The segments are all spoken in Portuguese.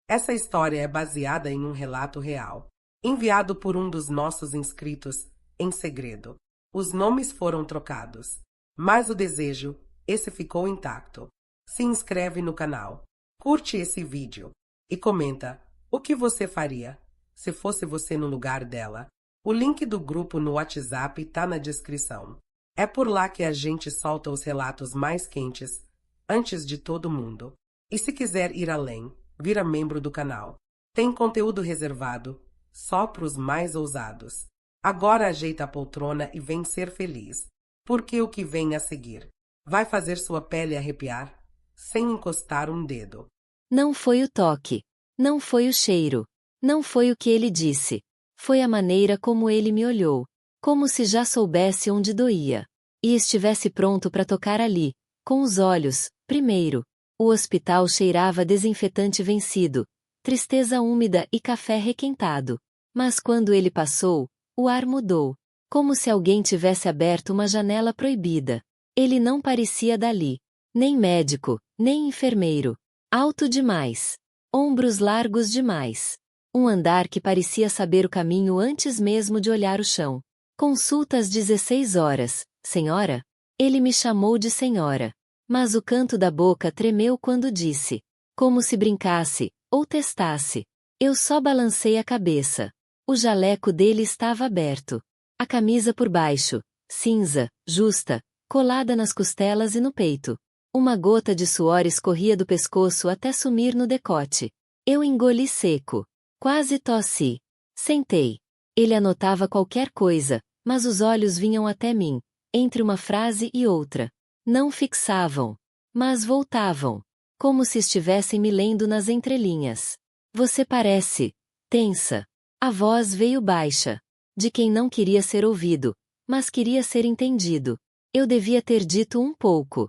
Essa história é baseada em um relato real, enviado por um dos nossos inscritos em segredo. Os nomes foram trocados, mas o desejo, esse ficou intacto. Se inscreve no canal, curte esse vídeo e comenta o que você faria se fosse você no lugar dela. O link do grupo no WhatsApp tá na descrição. É por lá que a gente solta os relatos mais quentes, antes de todo mundo. E se quiser ir além, vira membro do canal. Tem conteúdo reservado só para os mais ousados. Agora ajeita a poltrona e vem ser feliz, porque o que vem a seguir vai fazer sua pele arrepiar sem encostar um dedo. Não foi o toque. Não foi o cheiro. Não foi o que ele disse. Foi a maneira como ele me olhou. Como se já soubesse onde doía. E estivesse pronto para tocar ali, com os olhos, primeiro. O hospital cheirava desinfetante vencido, tristeza úmida e café requentado. Mas quando ele passou, o ar mudou. Como se alguém tivesse aberto uma janela proibida. Ele não parecia dali. Nem médico, nem enfermeiro. Alto demais. Ombros largos demais. Um andar que parecia saber o caminho antes mesmo de olhar o chão. Consulta às 16 horas, senhora? Ele me chamou de senhora. Mas o canto da boca tremeu quando disse. Como se brincasse, ou testasse. Eu só balancei a cabeça. O jaleco dele estava aberto. A camisa por baixo, cinza, justa, colada nas costelas e no peito. Uma gota de suor escorria do pescoço até sumir no decote. Eu engoli seco. Quase tossi. Sentei. Ele anotava qualquer coisa, mas os olhos vinham até mim, entre uma frase e outra. Não fixavam. Mas voltavam. Como se estivessem me lendo nas entrelinhas. Você parece tensa. A voz veio baixa. De quem não queria ser ouvido, mas queria ser entendido. Eu devia ter dito um pouco.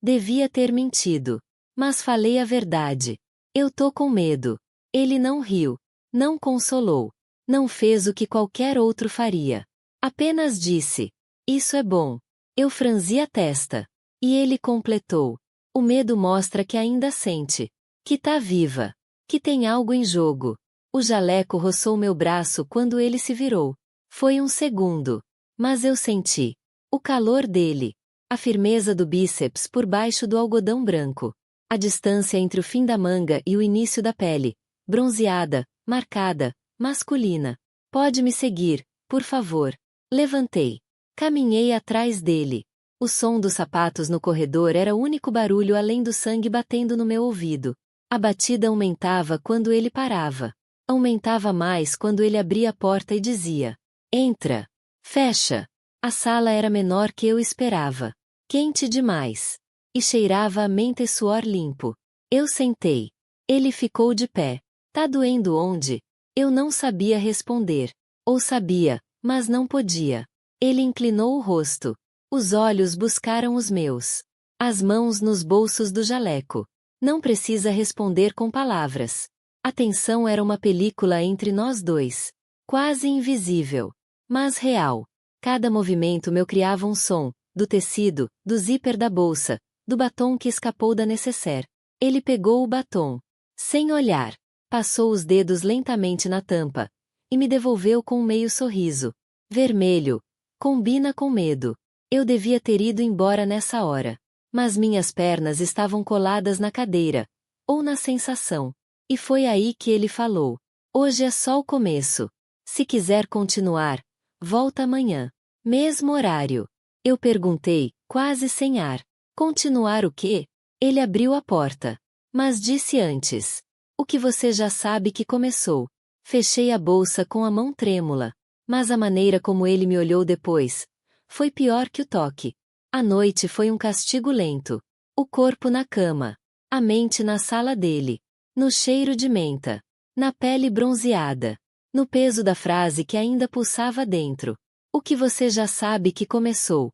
Devia ter mentido. Mas falei a verdade. Eu tô com medo. Ele não riu. Não consolou. Não fez o que qualquer outro faria. Apenas disse. Isso é bom. Eu franzi a testa. E ele completou. O medo mostra que ainda sente. Que tá viva. Que tem algo em jogo. O jaleco roçou meu braço quando ele se virou. Foi um segundo. Mas eu senti. O calor dele. A firmeza do bíceps por baixo do algodão branco. A distância entre o fim da manga e o início da pele. Bronzeada, marcada, masculina. Pode me seguir, por favor. Levantei. Caminhei atrás dele. O som dos sapatos no corredor era o único barulho além do sangue batendo no meu ouvido. A batida aumentava quando ele parava. Aumentava mais quando ele abria a porta e dizia: entra. Fecha. A sala era menor que eu esperava. Quente demais. E cheirava a menta e suor limpo. Eu sentei. Ele ficou de pé. Tá doendo onde? Eu não sabia responder. Ou sabia, mas não podia. Ele inclinou o rosto. Os olhos buscaram os meus. As mãos nos bolsos do jaleco. Não precisa responder com palavras. A tensão era uma película entre nós dois. Quase invisível. Mas real. Cada movimento meu criava um som. Do tecido, do zíper da bolsa, do batom que escapou da nécessaire. Ele pegou o batom. Sem olhar. Passou os dedos lentamente na tampa. E me devolveu com um meio sorriso. Vermelho. Combina com medo. Eu devia ter ido embora nessa hora. Mas minhas pernas estavam coladas na cadeira. Ou na sensação. E foi aí que ele falou. Hoje é só o começo. Se quiser continuar, volta amanhã. Mesmo horário. Eu perguntei, quase sem ar. Continuar o quê? Ele abriu a porta. Mas disse antes. O que você já sabe que começou. Fechei a bolsa com a mão trêmula. Mas a maneira como ele me olhou depois foi pior que o toque. A noite foi um castigo lento. O corpo na cama. A mente na sala dele. No cheiro de menta. Na pele bronzeada. No peso da frase que ainda pulsava dentro. O que você já sabe que começou.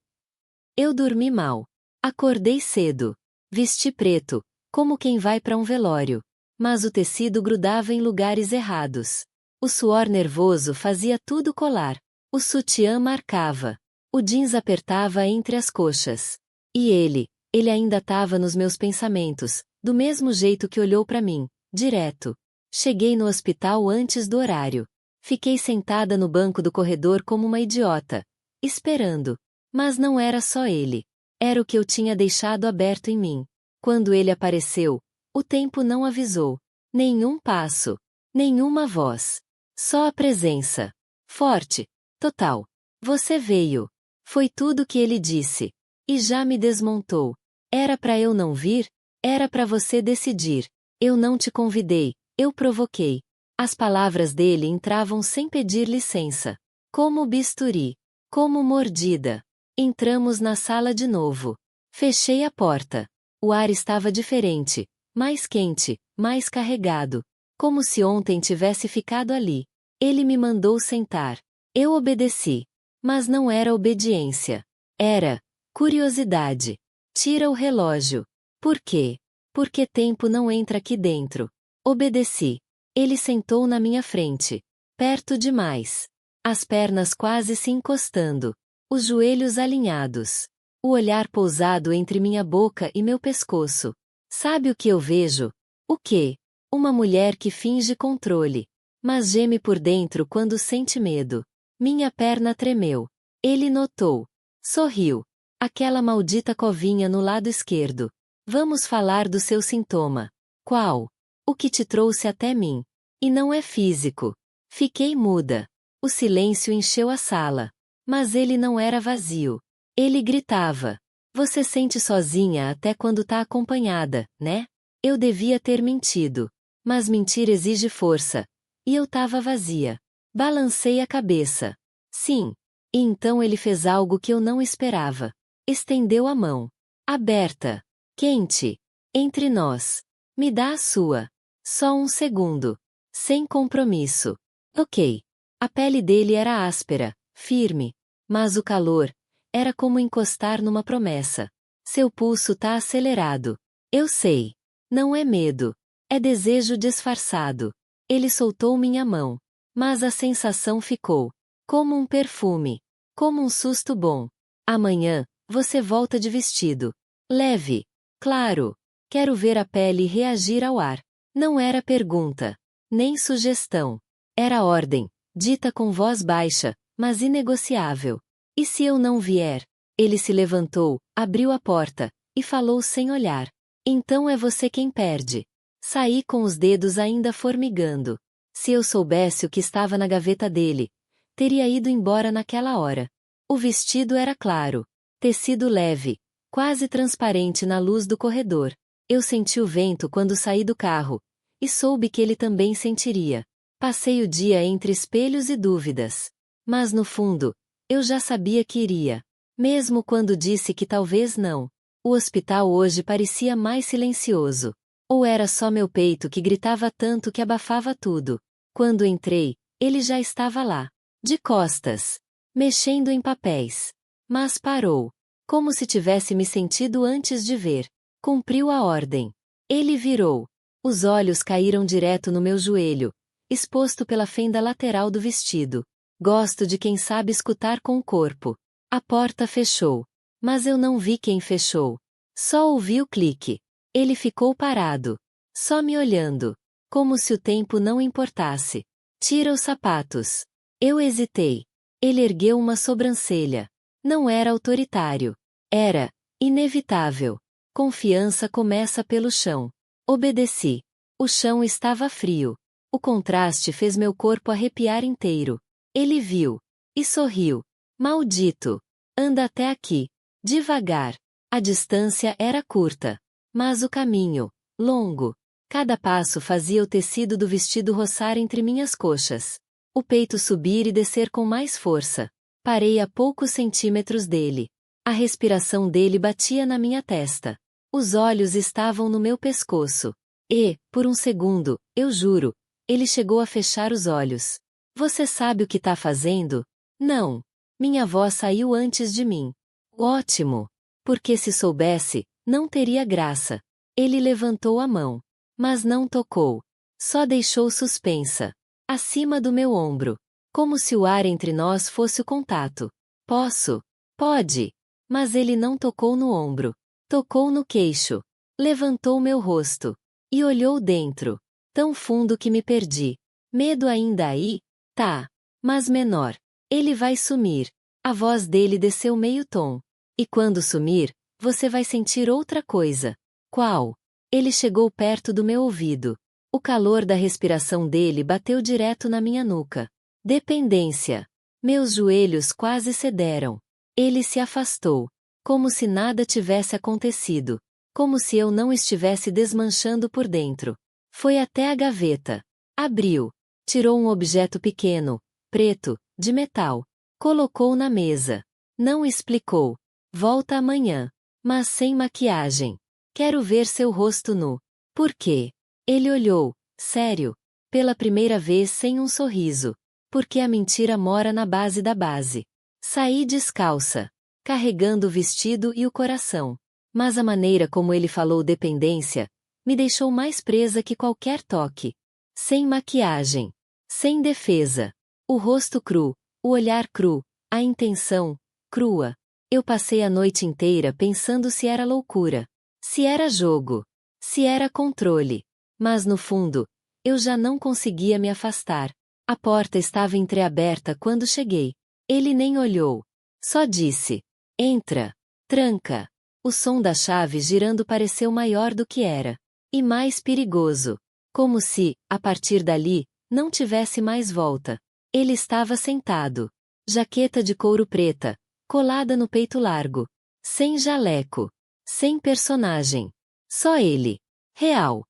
Eu dormi mal. Acordei cedo. Vesti preto, como quem vai para um velório. Mas o tecido grudava em lugares errados. O suor nervoso fazia tudo colar. O sutiã marcava. O jeans apertava entre as coxas. E ele ainda estava nos meus pensamentos, do mesmo jeito que olhou para mim, direto. Cheguei no hospital antes do horário. Fiquei sentada no banco do corredor como uma idiota, esperando. Mas não era só ele. Era o que eu tinha deixado aberto em mim. Quando ele apareceu, o tempo não avisou. Nenhum passo. Nenhuma voz. Só a presença. Forte. Total. Você veio. Foi tudo que ele disse. E já me desmontou. Era pra eu não vir? Era pra você decidir. Eu não te convidei. Eu provoquei. As palavras dele entravam sem pedir licença. Como bisturi. Como mordida. Entramos na sala de novo. Fechei a porta. O ar estava diferente. Mais quente, mais carregado. Como se ontem tivesse ficado ali. Ele me mandou sentar. Eu obedeci. Mas não era obediência. Era curiosidade. Tira o relógio. Por quê? Porque tempo não entra aqui dentro. Obedeci. Ele sentou na minha frente. Perto demais. As pernas quase se encostando. Os joelhos alinhados. O olhar pousado entre minha boca e meu pescoço. Sabe o que eu vejo? O quê? Uma mulher que finge controle. Mas geme por dentro quando sente medo. Minha perna tremeu. Ele notou. Sorriu. Aquela maldita covinha no lado esquerdo. Vamos falar do seu sintoma. Qual? O que te trouxe até mim. E não é físico. Fiquei muda. O silêncio encheu a sala. Mas ele não era vazio. Ele gritava. Você sente sozinha até quando tá acompanhada, né? Eu devia ter mentido. Mas mentir exige força. E eu tava vazia. Balancei a cabeça. Sim. E então ele fez algo que eu não esperava. Estendeu a mão. Aberta. Quente. Entre nós. Me dá a sua. Só um segundo. Sem compromisso. Ok. A pele dele era áspera, firme. Mas o calor era como encostar numa promessa. Seu pulso tá acelerado. Eu sei. Não é medo. É desejo disfarçado. Ele soltou minha mão. Mas a sensação ficou. Como um perfume. Como um susto bom. Amanhã, você volta de vestido. Leve. Claro. Quero ver a pele reagir ao ar. Não era pergunta. Nem sugestão. Era ordem, dita com voz baixa, mas inegociável. E se eu não vier? Ele se levantou, abriu a porta, e falou sem olhar. Então é você quem perde. Saí com os dedos ainda formigando. Se eu soubesse o que estava na gaveta dele, teria ido embora naquela hora. O vestido era claro. Tecido leve, quase transparente na luz do corredor. Eu senti o vento quando saí do carro. E soube que ele também sentiria. Passei o dia entre espelhos e dúvidas. Mas no fundo, eu já sabia que iria. Mesmo quando disse que talvez não. O hospital hoje parecia mais silencioso. Ou era só meu peito que gritava tanto que abafava tudo. Quando entrei, ele já estava lá. De costas. Mexendo em papéis. Mas parou. Como se tivesse me sentido antes de ver. Cumpriu a ordem. Ele virou. Os olhos caíram direto no meu joelho, exposto pela fenda lateral do vestido. Gosto de quem sabe escutar com o corpo. A porta fechou. Mas eu não vi quem fechou. Só ouvi o clique. Ele ficou parado. Só me olhando. Como se o tempo não importasse. Tira os sapatos. Eu hesitei. Ele ergueu uma sobrancelha. Não era autoritário. Era inevitável. Confiança começa pelo chão. Obedeci. O chão estava frio. O contraste fez meu corpo arrepiar inteiro. Ele viu. E sorriu. Maldito. Anda até aqui. Devagar. A distância era curta. Mas o caminho, longo. Cada passo fazia o tecido do vestido roçar entre minhas coxas. O peito subir e descer com mais força. Parei a poucos centímetros dele. A respiração dele batia na minha testa. Os olhos estavam no meu pescoço. E, por um segundo, eu juro, ele chegou a fechar os olhos. Você sabe o que tá fazendo? Não. Minha voz saiu antes de mim. Ótimo. Porque se soubesse, não teria graça. Ele levantou a mão. Mas não tocou. Só deixou suspensa. Acima do meu ombro. Como se o ar entre nós fosse o contato. Posso? Pode. Mas ele não tocou no ombro. Tocou no queixo. Levantou meu rosto. E olhou dentro. Tão fundo que me perdi. Medo ainda aí? Tá. Mas menor. Ele vai sumir. A voz dele desceu meio tom. E quando sumir, você vai sentir outra coisa. Qual? Ele chegou perto do meu ouvido. O calor da respiração dele bateu direto na minha nuca. Dependência. Meus joelhos quase cederam. Ele se afastou. Como se nada tivesse acontecido. Como se eu não estivesse desmanchando por dentro. Foi até a gaveta. Abriu. Tirou um objeto pequeno, preto, de metal. Colocou na mesa. Não explicou. Volta amanhã. Mas sem maquiagem. Quero ver seu rosto nu. Por quê? Ele olhou, sério. Pela primeira vez sem um sorriso. Porque a mentira mora na base da base. Saí descalça. Carregando o vestido e o coração. Mas a maneira como ele falou dependência, me deixou mais presa que qualquer toque. Sem maquiagem. Sem defesa. O rosto cru, o olhar cru, a intenção, crua. Eu passei a noite inteira pensando se era loucura. Se era jogo. Se era controle. Mas no fundo, eu já não conseguia me afastar. A porta estava entreaberta quando cheguei. Ele nem olhou. Só disse: entra. Tranca. O som da chave girando pareceu maior do que era. E mais perigoso. Como se, a partir dali, não tivesse mais volta. Ele estava sentado. Jaqueta de couro preta, colada no peito largo. Sem jaleco. Sem personagem. Só ele. Real.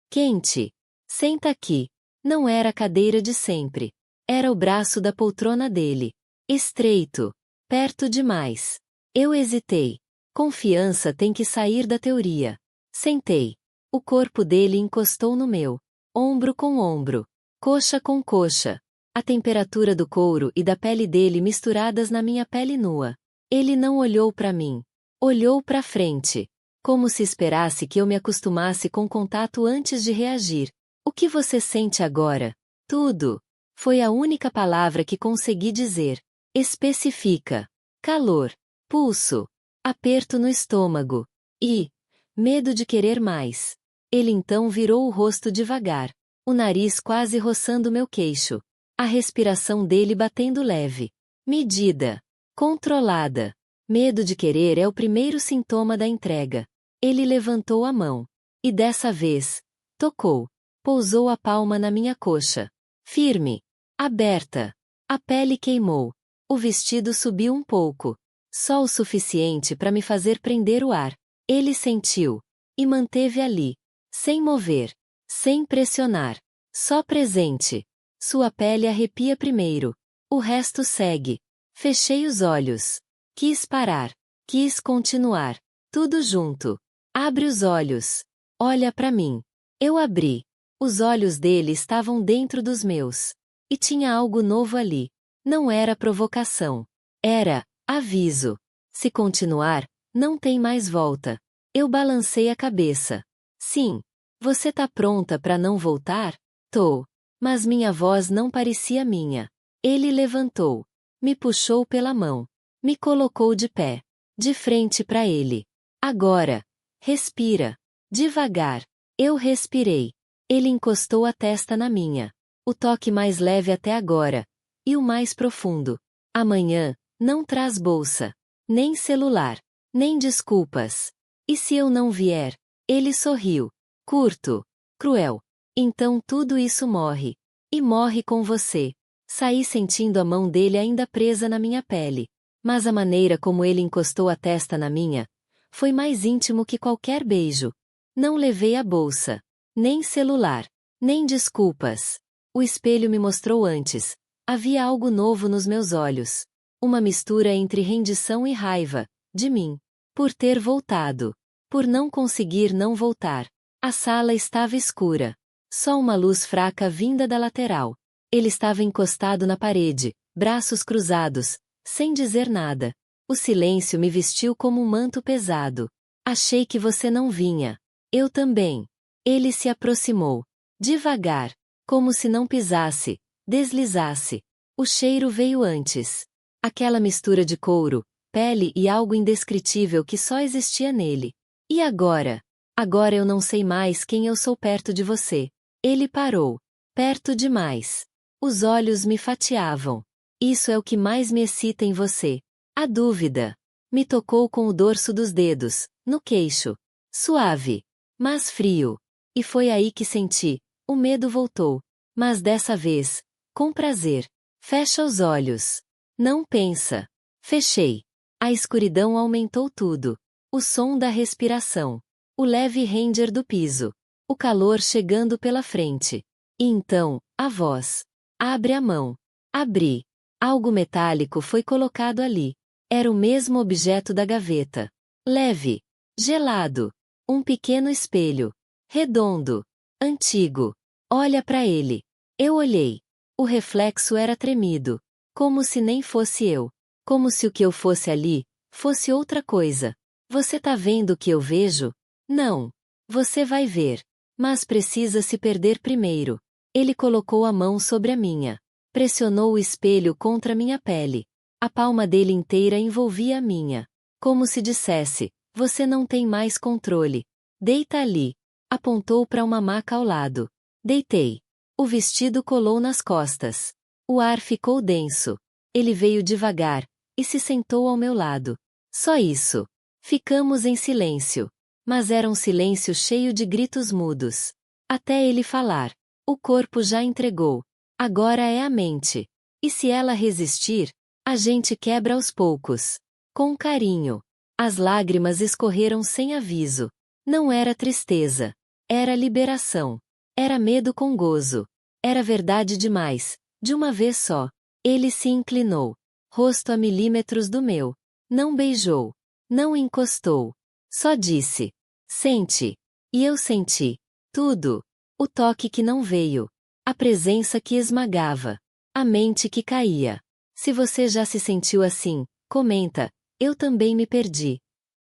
Quente. Senta aqui. Não era a cadeira de sempre. Era o braço da poltrona dele. Estreito. Perto demais. Eu hesitei. Confiança tem que sair da teoria. Sentei. O corpo dele encostou no meu. Ombro com ombro. Coxa com coxa. A temperatura do couro e da pele dele misturadas na minha pele nua. Ele não olhou para mim. Olhou para frente. Como se esperasse que eu me acostumasse com contato antes de reagir. O que você sente agora? Tudo. Foi a única palavra que consegui dizer. Especifica. Calor. Pulso. Aperto no estômago. E medo de querer mais. Ele então virou o rosto devagar. O nariz quase roçando meu queixo. A respiração dele batendo leve. Medida. Controlada. Medo de querer é o primeiro sintoma da entrega. Ele levantou a mão. E dessa vez, tocou. Pousou a palma na minha coxa. Firme. Aberta. A pele queimou. O vestido subiu um pouco. Só o suficiente para me fazer prender o ar. Ele sentiu. E manteve ali. Sem mover. Sem pressionar. Só presente. Sua pele arrepia primeiro. O resto segue. Fechei os olhos. Quis parar. Quis continuar. Tudo junto. Abre os olhos. Olha para mim. Eu abri. Os olhos dele estavam dentro dos meus. E tinha algo novo ali. Não era provocação. Era aviso. Se continuar, não tem mais volta. Eu balancei a cabeça. Sim. Você tá pronta para não voltar? Tô. Mas minha voz não parecia minha. Ele levantou. Me puxou pela mão. Me colocou de pé. De frente para ele. Agora. Respira. Devagar. Eu respirei. Ele encostou a testa na minha. O toque mais leve até agora. E o mais profundo. Amanhã, não traz bolsa. Nem celular. Nem desculpas. E se eu não vier? Ele sorriu. Curto. Cruel. Então tudo isso morre. E morre com você. Saí sentindo a mão dele ainda presa na minha pele. Mas a maneira como ele encostou a testa na minha, foi mais íntimo que qualquer beijo. Não levei a bolsa. Nem celular. Nem desculpas. O espelho me mostrou antes. Havia algo novo nos meus olhos. Uma mistura entre rendição e raiva. De mim. Por ter voltado. Por não conseguir não voltar. A sala estava escura. Só uma luz fraca vinda da lateral. Ele estava encostado na parede, braços cruzados, sem dizer nada. O silêncio me vestiu como um manto pesado. Achei que você não vinha. Eu também. Ele se aproximou. Devagar. Como se não pisasse, deslizasse. O cheiro veio antes. Aquela mistura de couro, pele e algo indescritível que só existia nele. E agora? Agora eu não sei mais quem eu sou perto de você. Ele parou. Perto demais. Os olhos me fatiavam. Isso é o que mais me excita em você. A dúvida. Me tocou com o dorso dos dedos, no queixo. Suave. Mas frio. E foi aí que senti. O medo voltou. Mas dessa vez, com prazer. Fecha os olhos. Não pensa. Fechei. A escuridão aumentou tudo. O som da respiração. O leve render do piso. O calor chegando pela frente. E então, a voz. Abre a mão. Abri. Algo metálico foi colocado ali. Era o mesmo objeto da gaveta. Leve. Gelado. Um pequeno espelho. Redondo. Antigo. Olha para ele. Eu olhei. O reflexo era tremido. Como se nem fosse eu. Como se o que eu fosse ali, fosse outra coisa. Você tá vendo o que eu vejo? Não. Você vai ver. Mas precisa se perder primeiro. Ele colocou a mão sobre a minha. Pressionou o espelho contra minha pele. A palma dele inteira envolvia a minha. Como se dissesse, você não tem mais controle. Deita ali. Apontou para uma maca ao lado. Deitei. O vestido colou nas costas. O ar ficou denso. Ele veio devagar, e se sentou ao meu lado. Só isso. Ficamos em silêncio. Mas era um silêncio cheio de gritos mudos. Até ele falar. O corpo já entregou. Agora é a mente. E se ela resistir, a gente quebra aos poucos. Com carinho. As lágrimas escorreram sem aviso. Não era tristeza. Era liberação. Era medo com gozo. Era verdade demais. De uma vez só. Ele se inclinou. Rosto a milímetros do meu. Não beijou. Não encostou. Só disse. Sente. E eu senti. Tudo. O toque que não veio. A presença que esmagava. A mente que caía. Se você já se sentiu assim, comenta. Eu também me perdi.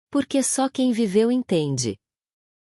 Porque só quem viveu entende.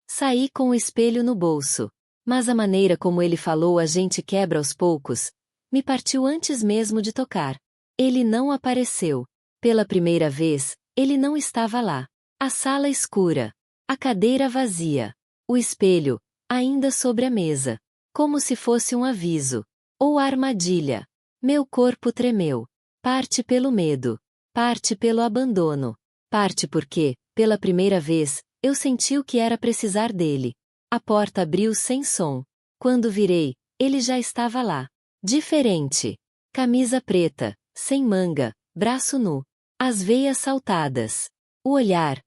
Saí com o espelho no bolso. Mas a maneira como ele falou a gente quebra aos poucos, me partiu antes mesmo de tocar. Ele não apareceu. Pela primeira vez, ele não estava lá. A sala escura. A cadeira vazia. O espelho, ainda sobre a mesa. Como se fosse um aviso. Ou armadilha. Meu corpo tremeu. Parte pelo medo. Parte pelo abandono. Parte porque, pela primeira vez, eu senti o que era precisar dele. A porta abriu sem som. Quando virei, ele já estava lá. Diferente. Camisa preta, sem manga, braço nu. As veias saltadas. O olhar.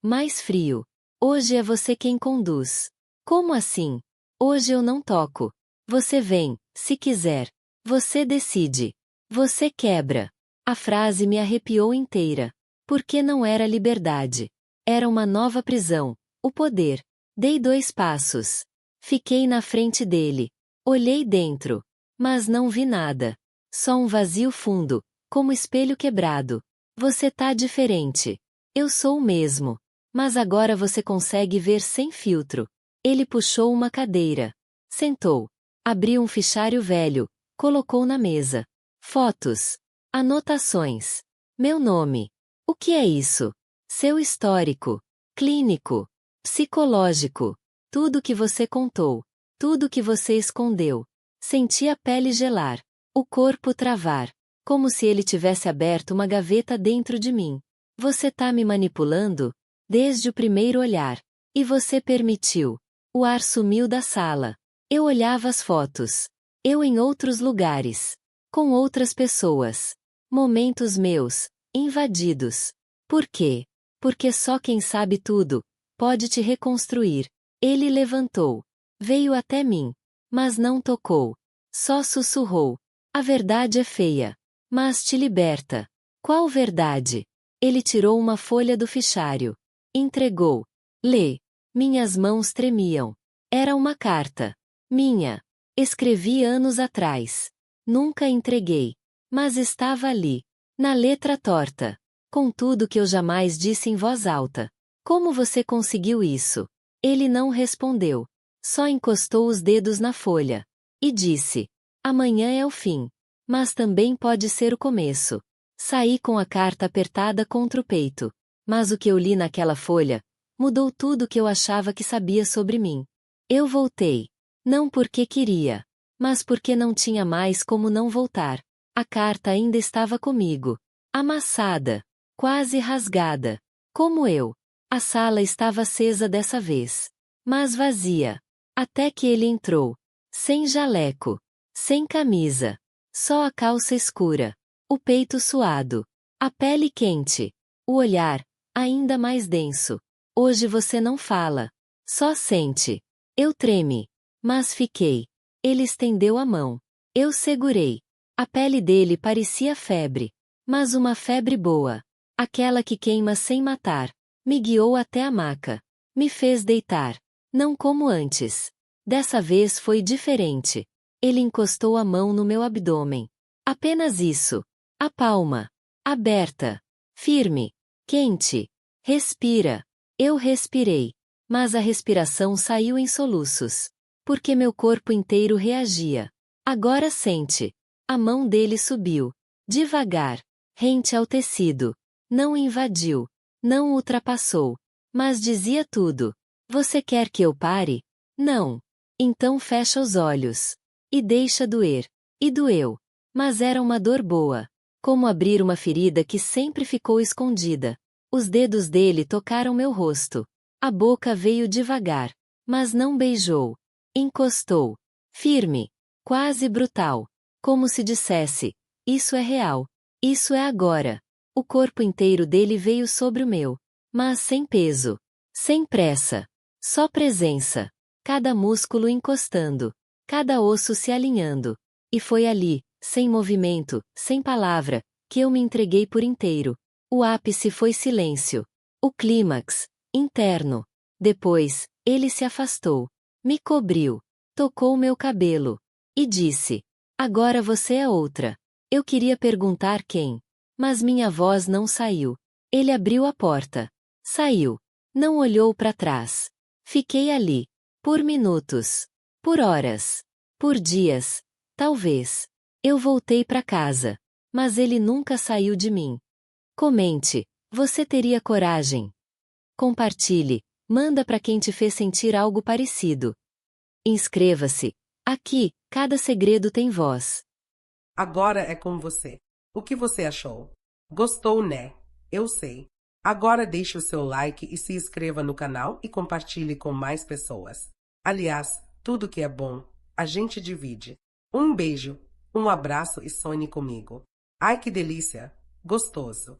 Mais frio. Hoje é você quem conduz. Como assim? Hoje eu não toco. Você vem, se quiser. Você decide. Você quebra. A frase me arrepiou inteira. Porque não era liberdade. Era uma nova prisão. O poder. Dei 2 passos. Fiquei na frente dele. Olhei dentro. Mas não vi nada. Só um vazio fundo, como espelho quebrado. Você tá diferente. Eu sou o mesmo. Mas agora você consegue ver sem filtro. Ele puxou uma cadeira. Sentou. Abriu um fichário velho. Colocou na mesa. Fotos. Anotações. Meu nome. O que é isso? Seu histórico. Clínico. Psicológico. Tudo que você contou. Tudo que você escondeu. Senti a pele gelar. O corpo travar. Como se ele tivesse aberto uma gaveta dentro de mim. Você tá me manipulando? Desde o primeiro olhar. E você permitiu. O ar sumiu da sala. Eu olhava as fotos. Eu em outros lugares. Com outras pessoas. Momentos meus. Invadidos. Por quê? Porque só quem sabe tudo pode te reconstruir. Ele levantou. Veio até mim. Mas não tocou. Só sussurrou. A verdade é feia. Mas te liberta. Qual verdade? Ele tirou uma folha do fichário. Entregou. Lê. Minhas mãos tremiam. Era uma carta. Minha. Escrevi anos atrás. Nunca entreguei. Mas estava ali. Na letra torta. Com tudo que eu jamais disse em voz alta. Como você conseguiu isso? Ele não respondeu. Só encostou os dedos na folha. E disse. Amanhã é o fim. Mas também pode ser o começo. Saí com a carta apertada contra o peito. Mas o que eu li naquela folha mudou tudo o que eu achava que sabia sobre mim. Eu voltei. Não porque queria, mas porque não tinha mais como não voltar. A carta ainda estava comigo. Amassada, quase rasgada. Como eu. A sala estava acesa dessa vez. Mas vazia. Até que ele entrou. Sem jaleco. Sem camisa. Só a calça escura. O peito suado. A pele quente. O olhar, ainda mais denso. Hoje você não fala. Só sente. Eu tremi. Mas fiquei. Ele estendeu a mão. Eu segurei. A pele dele parecia febre. Mas uma febre boa. Aquela que queima sem matar. Me guiou até a maca. Me fez deitar. Não como antes. Dessa vez foi diferente. Ele encostou a mão no meu abdômen. Apenas isso. A palma. Aberta. Firme. Quente. Respira. Eu respirei. Mas a respiração saiu em soluços. Porque meu corpo inteiro reagia. Agora sente. A mão dele subiu. Devagar. Rente ao tecido. Não invadiu. Não ultrapassou. Mas dizia tudo. Você quer que eu pare? Não. Então fecha os olhos. E deixa doer. E doeu. Mas era uma dor boa. Como abrir uma ferida que sempre ficou escondida. Os dedos dele tocaram meu rosto. A boca veio devagar. Mas não beijou. Encostou. Firme. Quase brutal. Como se dissesse: isso é real. Isso é agora. O corpo inteiro dele veio sobre o meu. Mas sem peso. Sem pressa. Só presença. Cada músculo encostando. Cada osso se alinhando. E foi ali, sem movimento, sem palavra, que eu me entreguei por inteiro. O ápice foi silêncio. O clímax, interno. Depois, ele se afastou. Me cobriu. Tocou meu cabelo. E disse: agora você é outra. Eu queria perguntar quem. Mas minha voz não saiu. Ele abriu a porta. Saiu. Não olhou para trás. Fiquei ali. Por minutos. Por horas. Por dias. Talvez. Eu voltei para casa. Mas ele nunca saiu de mim. Comente. Você teria coragem? Compartilhe. Manda para quem te fez sentir algo parecido. Inscreva-se. Aqui, cada segredo tem voz. Agora é com você. O que você achou? Gostou, né? Eu sei. Agora deixe o seu like e se inscreva no canal e compartilhe com mais pessoas. Aliás, tudo que é bom, a gente divide. Um beijo, um abraço e sonhe comigo. Ai que delícia! Gostoso!